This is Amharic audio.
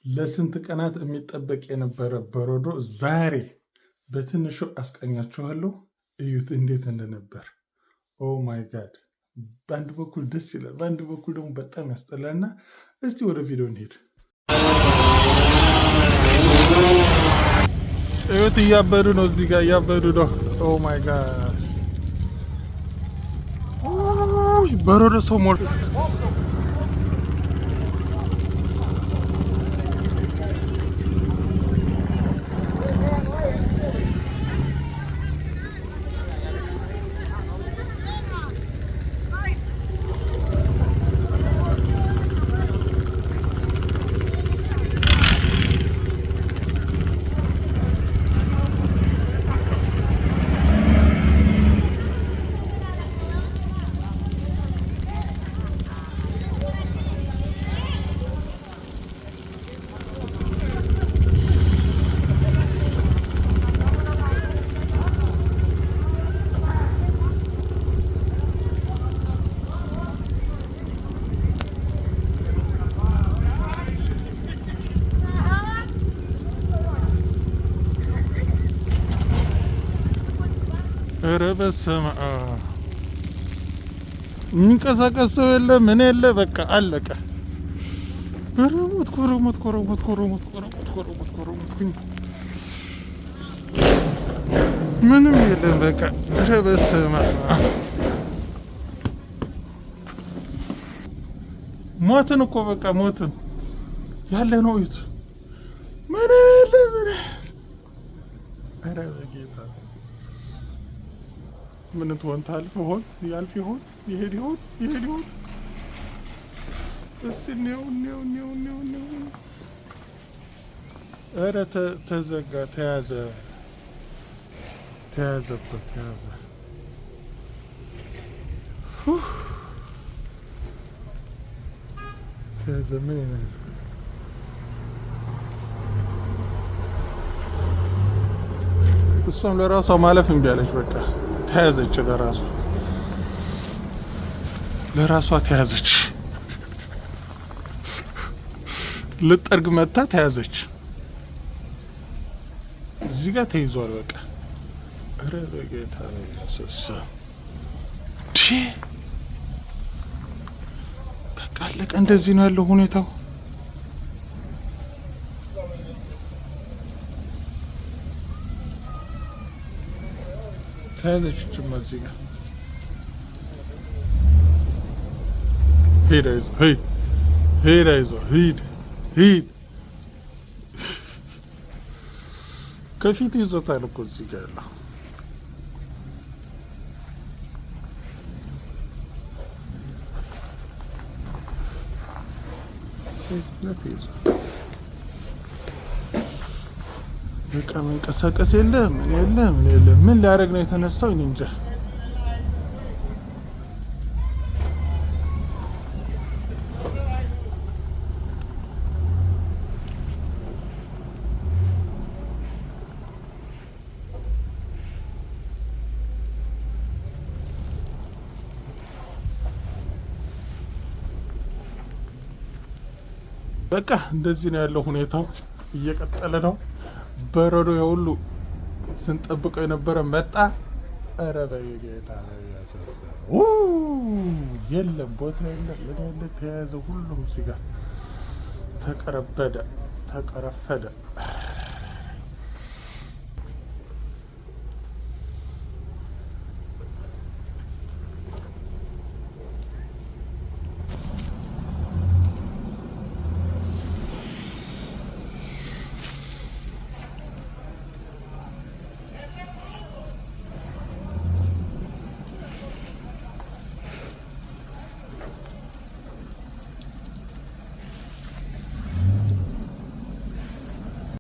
ለስንት ቀናት የሚጠበቅ የነበረ በረዶ ዛሬ በትንሹ አስቃኛችኋለሁ። እዩት እንዴት እንደነበር። ኦ ማይ ጋድ! በአንድ በኩል ደስ ይላል፣ በአንድ በኩል ደግሞ በጣም ያስጠላልና እስቲ ወደ ቪዲዮ እንሄድ። እዩት፣ እያበዱ ነው፣ እዚህ ጋር እያበዱ ነው። ኦ ማይ ጋድ! በረዶ ሰው ሞል ኧረ በስመ አብ! የሚንቀሳቀስ ሰው የለ ምን የለ፣ በቃ አለቀ። ኧረ ሞትኩኝ፣ ምንም የለም በቃ። ኧረ በስመ አብ! ሞትን እኮ በቃ ሞትን ያለ ነው። እዩት፣ ምንም የለ ምን። ኧረ በጌታ ምን ትሆን? ታልፍ ይሆን? ያልፍ ይሆን? ይሄድ ይሆን? እስኪ ነው። ኧረ ተዘጋ፣ ተያዘ። ምን ነው? እሷም ለራሷ ማለፍ እምቢ አለች። በቃ ተያዘች፣ ለራሷ ተያዘች። ልጠርግ መታ ተያዘች። እዚህ ጋር ተይዟል። በቃ ኧረ በጌታ ኢየሱስ! በቃ አለቀ። እንደዚህ ነው ያለው ሁኔታው። ተያዘች። እዚህ ጋር ሂድ፣ አይዞህ ሂድ። ከፊት ይዞታል እኮ እዚህ ጋር ያለው። በቃ መንቀሳቀስ የለ ምን የለ። ምን ሊያደርግ ነው የተነሳው? እኔ እንጃ። በቃ እንደዚህ ነው ያለው ሁኔታው። እየቀጠለ ነው። በረዶ የሁሉ ስንጠብቀው የነበረ መጣ። ኧረ በጌታ የለም፣ ቦታ የለም። ተያዘ ሁሉም እዚህ ጋር ተቀረፈደ።